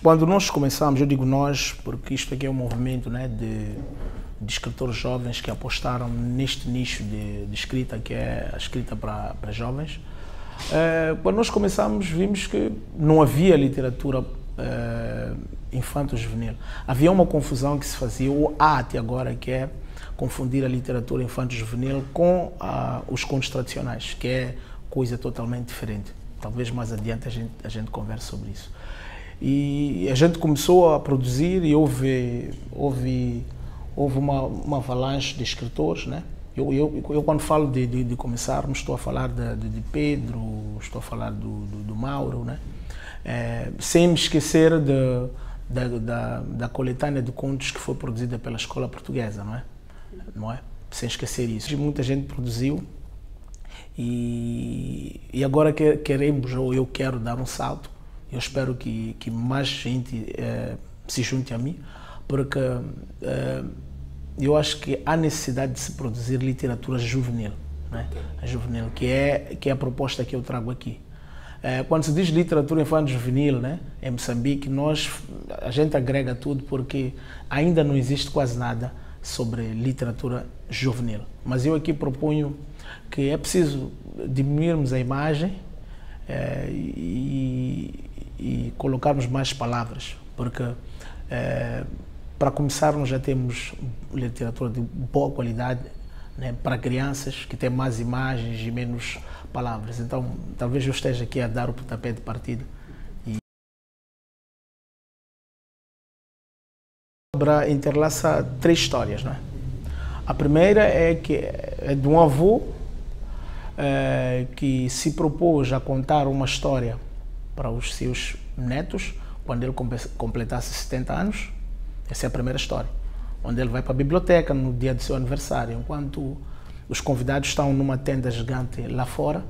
Quando nós começamos, eu digo nós, porque isto aqui é um movimento, né, de escritores jovens que apostaram neste nicho de escrita, que é a escrita para jovens. Quando nós começamos, vimos que não havia literatura infanto-juvenil. Havia uma confusão que se fazia, ou há até agora, que é confundir a literatura infanto-juvenil com os contos tradicionais, que é coisa totalmente diferente. Talvez mais adiante a gente converse sobre isso. E a gente começou a produzir e houve uma avalanche de escritores, né? Eu quando falo de começar, não estou a falar de Pedro, estou a falar do Mauro, né? Sem me esquecer da coletânea de contos que foi produzida pela Escola Portuguesa, não é? Sem esquecer isso. Muita gente produziu e agora queremos, ou eu quero dar um salto. Eu espero que mais gente se junte a mim, porque eu acho que há necessidade de se produzir literatura juvenil, né? A juvenil, que é a proposta que eu trago aqui. Quando se diz literatura infanto-juvenil, né, em Moçambique, a gente agrega tudo porque ainda não existe quase nada sobre literatura juvenil. Mas eu aqui proponho que é preciso diminuirmos a imagem e colocarmos mais palavras, porque para começar nós já temos literatura de boa qualidade, né, para crianças, que tem mais imagens e menos palavras. Então talvez eu esteja aqui a dar o pontapé de partida. A obra interlaça 3 histórias, né? A primeira é de um avô que se propôs a contar uma história para os seus netos quando ele completasse 70 anos. Essa é a primeira história, onde ele vai para a biblioteca no dia do seu aniversário. Enquanto os convidados estão numa tenda gigante lá fora,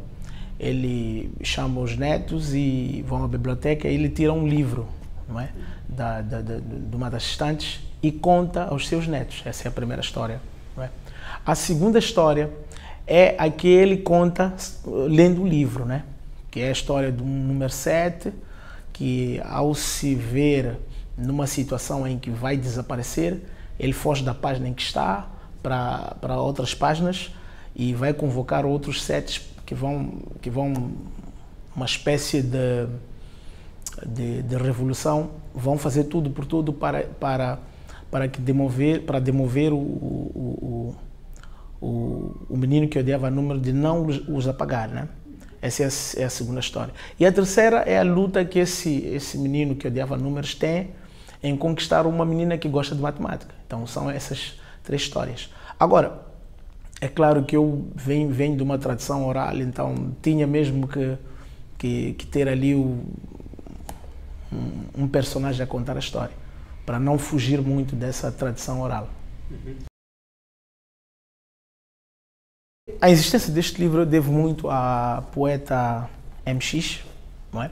ele chama os netos e vão à biblioteca e ele tira um livro, não é? De uma das estantes e conta aos seus netos. Essa é a primeira história, não é? A segunda história é a que ele conta lendo o livro, né? Que é a história do número 7, que ao se ver numa situação em que vai desaparecer, ele foge da página em que está para outras páginas e vai convocar outros 7 que vão uma espécie de revolução, vão fazer tudo por tudo para demover o menino que odiava número de não os apagar, né? Essa é a segunda história. E a terceira é a luta que esse menino que odiava números tem em conquistar uma menina que gosta de matemática. Então são essas 3 histórias. Agora, é claro que eu venho de uma tradição oral, então tinha mesmo que ter ali um personagem a contar a história, para não fugir muito dessa tradição oral. A existência deste livro eu devo muito à poeta MX, não é?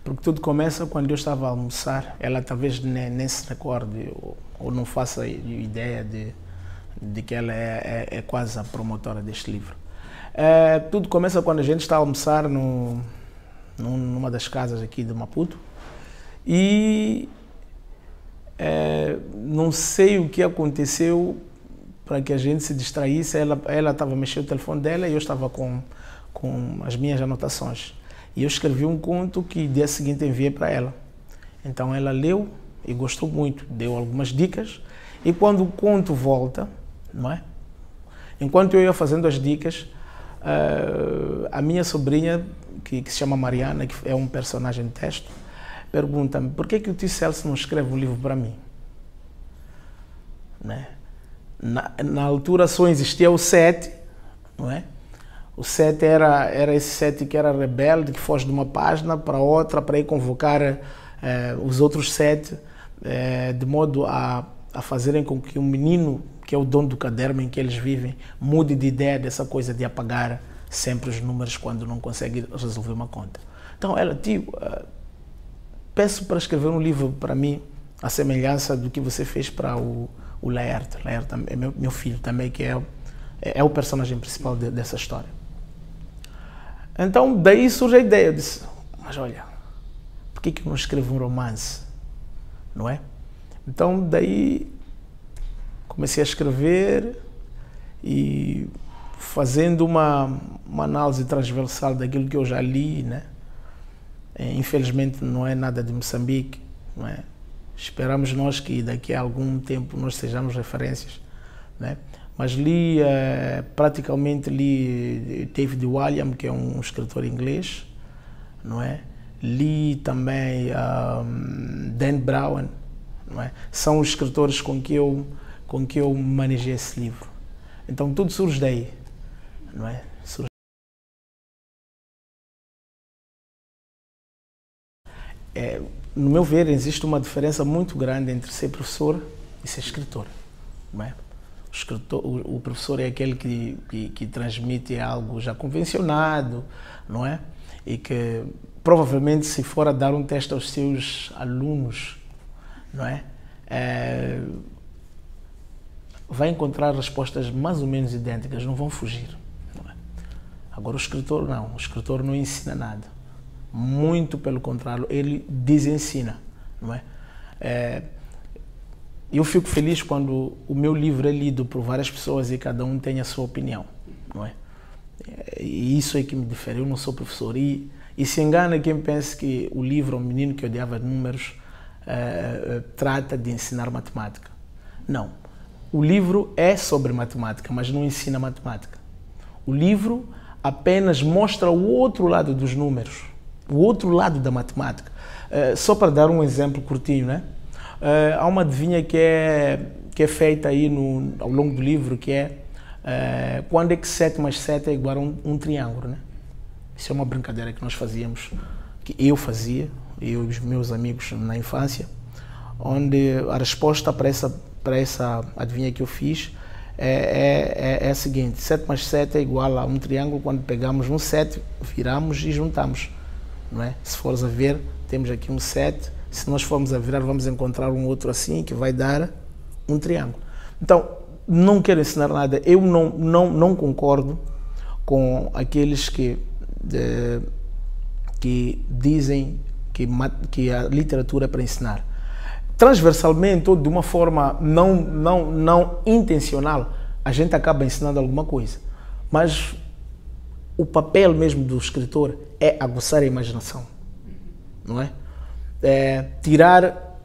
Porque tudo começa quando eu estava a almoçar. Ela talvez nem se recorde ou não faça ideia de que ela é quase a promotora deste livro. Tudo começa quando a gente está a almoçar numa das casas aqui de Maputo e não sei o que aconteceu para que a gente se distraísse. Ela estava mexendo o telefone dela e eu estava com as minhas anotações. E eu escrevi um conto que dia seguinte enviei para ela. Então ela leu e gostou muito, deu algumas dicas. E quando o conto volta, não é? Enquanto eu ia fazendo as dicas, a minha sobrinha, que se chama Mariana, que é um personagem de texto, pergunta-me: por que o tio Celso não escreve um livro para mim? Né? Na altura só existia o 7, não é? O 7 era esse 7 que era rebelde, que foge de uma página para outra para ir convocar os outros 7, de modo a fazerem com que o menino, que é o dono do caderno em que eles vivem, mude de ideia dessa coisa de apagar sempre os números quando não consegue resolver uma conta. Então ela: tio, peço para escrever um livro para mim, a semelhança do que você fez para o Laerte. Laerte é meu filho também, que é o personagem principal dessa história. Então daí surge a ideia. Eu disse: mas olha, por que eu não escrevo um romance? Não é? Então, daí, comecei a escrever e fazendo uma análise transversal daquilo que eu já li, né? Infelizmente, não é nada de Moçambique, não é? Esperamos nós que daqui a algum tempo nós sejamos referências, né? Mas li, praticamente li David Walliams, que é um escritor inglês, não é? Li também Dan Brown, não é? São os escritores com que eu manejei esse livro. Então tudo surge daí, não é? No meu ver, existe uma diferença muito grande entre ser professor e ser escritor, não é? O professor é aquele que transmite algo já convencionado, não é? E que provavelmente, se for a dar um teste aos seus alunos, não é? Vai encontrar respostas mais ou menos idênticas, não vão fugir, não é? Agora o escritor não, o escritor não ensina nada, muito pelo contrário, ele desensina, não é? Eu fico feliz quando o meu livro é lido por várias pessoas e cada um tem a sua opinião, não é? E isso é que me difere, eu não sou professor. E se engana quem pensa que o livro, O Menino que Odiava Números, trata de ensinar matemática. Não. O livro é sobre matemática, mas não ensina matemática. O livro apenas mostra o outro lado dos números, o outro lado da matemática. Só para dar um exemplo curtinho, né? Há uma adivinha que é feita aí ao longo do livro, que é quando é que 7 mais 7 é igual a um triângulo, né? Isso é uma brincadeira que nós fazíamos, que eu fazia, eu e os meus amigos na infância, onde a resposta para essa adivinha que eu fiz é a seguinte: 7 mais 7 é igual a um triângulo quando pegamos um 7, viramos e juntamos, não é? Se fores a ver, temos aqui um 7, se nós formos a virar, vamos encontrar um outro assim, que vai dar um triângulo. Então, não quero ensinar nada, eu não concordo com aqueles que dizem que a literatura é para ensinar. Transversalmente, ou de uma forma não intencional, a gente acaba ensinando alguma coisa. Mas o papel mesmo do escritor é aguçar a imaginação, não é? Tirar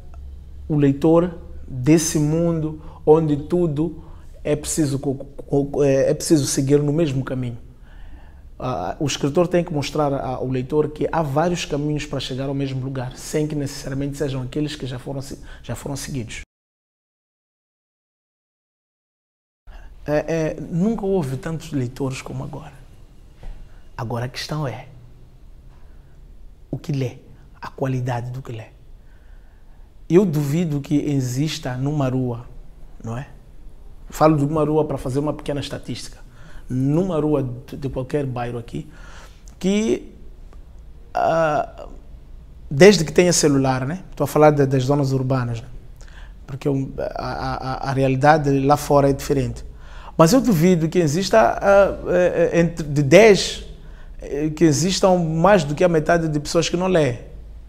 o leitor desse mundo onde tudo é preciso seguir no mesmo caminho. O escritor tem que mostrar ao leitor que há vários caminhos para chegar ao mesmo lugar, sem que necessariamente sejam aqueles que já foram seguidos. Nunca houve tantos leitores como agora. Agora a questão é o que lê, a qualidade do que lê. Eu duvido que exista numa rua, não é? Falo de uma rua para fazer uma pequena estatística. Numa rua de qualquer bairro aqui, que desde que tenha celular, né? Estou a falar das zonas urbanas, né? Porque a realidade lá fora é diferente. Mas eu duvido que exista de 10, que existam mais do que a metade de pessoas que não lê,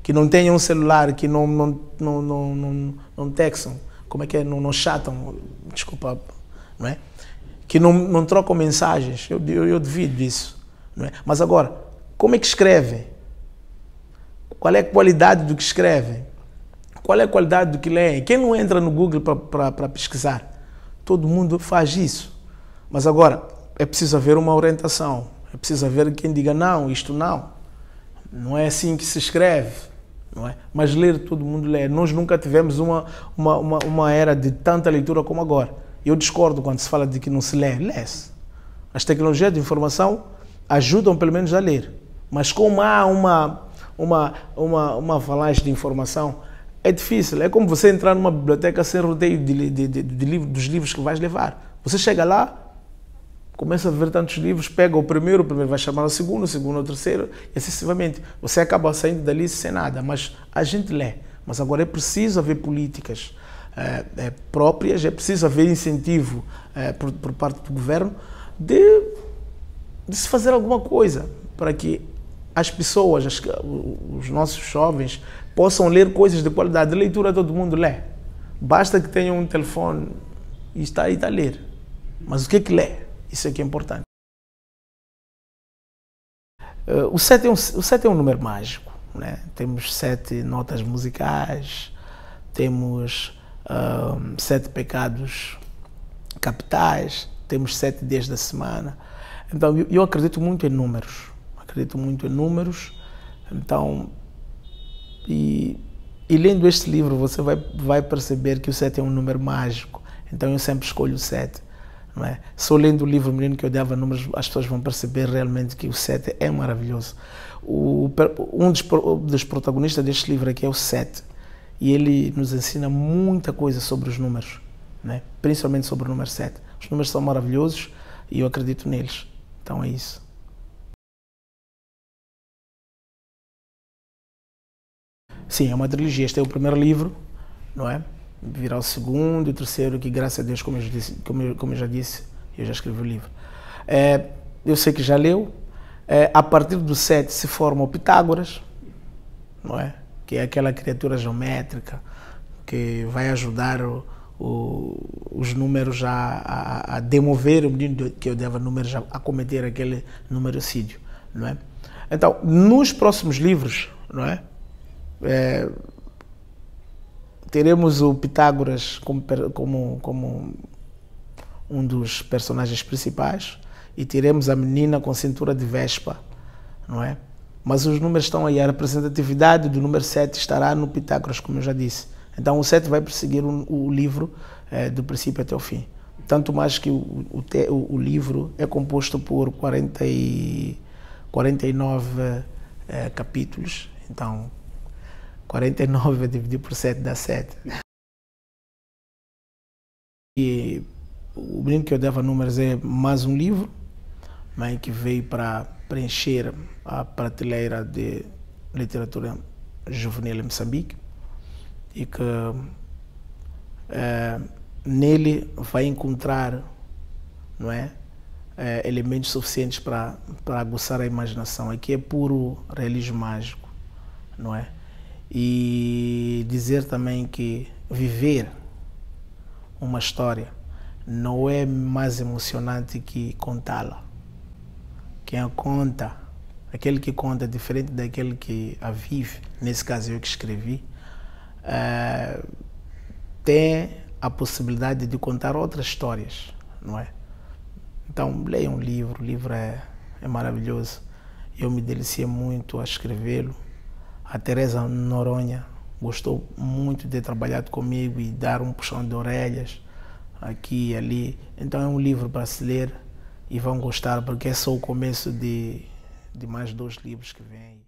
que não tenham um celular, que não textam, como é que é, não chatam, desculpa, não é? Que não trocam mensagens, eu duvido disso, não é? Mas agora, como é que escrevem? Qual é a qualidade do que escrevem? Qual é a qualidade do que leem? Quem não entra no Google para pesquisar? Todo mundo faz isso. Mas agora, é preciso haver uma orientação, é preciso haver quem diga não, isto não é assim que se escreve, não é? Mas ler, todo mundo lê. Nós nunca tivemos uma era de tanta leitura como agora. Eu discordo quando se fala de que não se lê-se. As tecnologias de informação ajudam pelo menos a ler. Mas como há uma avalanche de informação, é difícil. É como você entrar numa biblioteca sem rodeio dos livros que vais levar. Você chega lá, começa a ver tantos livros, pega o primeiro vai chamar o segundo o terceiro, e excessivamente. Você acaba saindo dali sem nada, mas a gente lê. Mas agora é preciso haver políticas próprias, é preciso haver incentivo por parte do governo de se fazer alguma coisa para que as pessoas, os nossos jovens, possam ler coisas de qualidade. Leitura todo mundo lê. Basta que tenha um telefone e está aí a ler. Mas o que é que lê? Isso é que é importante. O 7 é um número mágico, né? Temos 7 notas musicais, temos 7 pecados capitais, temos 7 dias da semana. Então, eu acredito muito em números. Então, e lendo este livro, você vai perceber que o 7 é um número mágico. Então, eu sempre escolho o 7. Não é? Só lendo o livro Menino que Odiava Números, as pessoas vão perceber realmente que o 7 é maravilhoso. Um dos protagonistas deste livro aqui é o 7. E ele nos ensina muita coisa sobre os números, né? Principalmente sobre o número 7. Os números são maravilhosos e eu acredito neles. Então é isso. Sim, é uma trilogia. Este é o primeiro livro, não é? Virá o segundo e o terceiro, que graças a Deus, como eu já disse, eu já escrevi o livro. Eu sei que já leu. A partir do 7 se forma o Pitágoras, não é? Que é aquela criatura geométrica que vai ajudar os números a demover o menino que odiava números a cometer aquele numerocídio, não é? Então, nos próximos livros, não é? Teremos o Pitágoras como um dos personagens principais e teremos a menina com cintura de vespa, não é? Mas os números estão aí, a representatividade do número 7 estará no Pitágoras, como eu já disse. Então o 7 vai perseguir o livro do princípio até o fim. Tanto mais que o livro é composto por 49 capítulos. Então, 49 dividido por 7 dá 7. E o Menino que Odiava Números é mais um livro, né, que veio para preencher a prateleira de literatura juvenil em Moçambique e que nele vai encontrar, não é, elementos suficientes para aguçar a imaginação. Aqui é puro realismo mágico, não é? E dizer também que viver uma história não é mais emocionante que contá-la. Quem a conta, aquele que conta é diferente daquele que a vive, nesse caso eu que escrevi, tem a possibilidade de contar outras histórias, não é? Então leiam um livro, o livro é maravilhoso. Eu me deliciei muito a escrevê-lo. A Teresa Noronha gostou muito de ter trabalhado comigo e dar um puxão de orelhas aqui e ali. Então é um livro para se ler e vão gostar, porque é só o começo de mais 2 livros que vêm.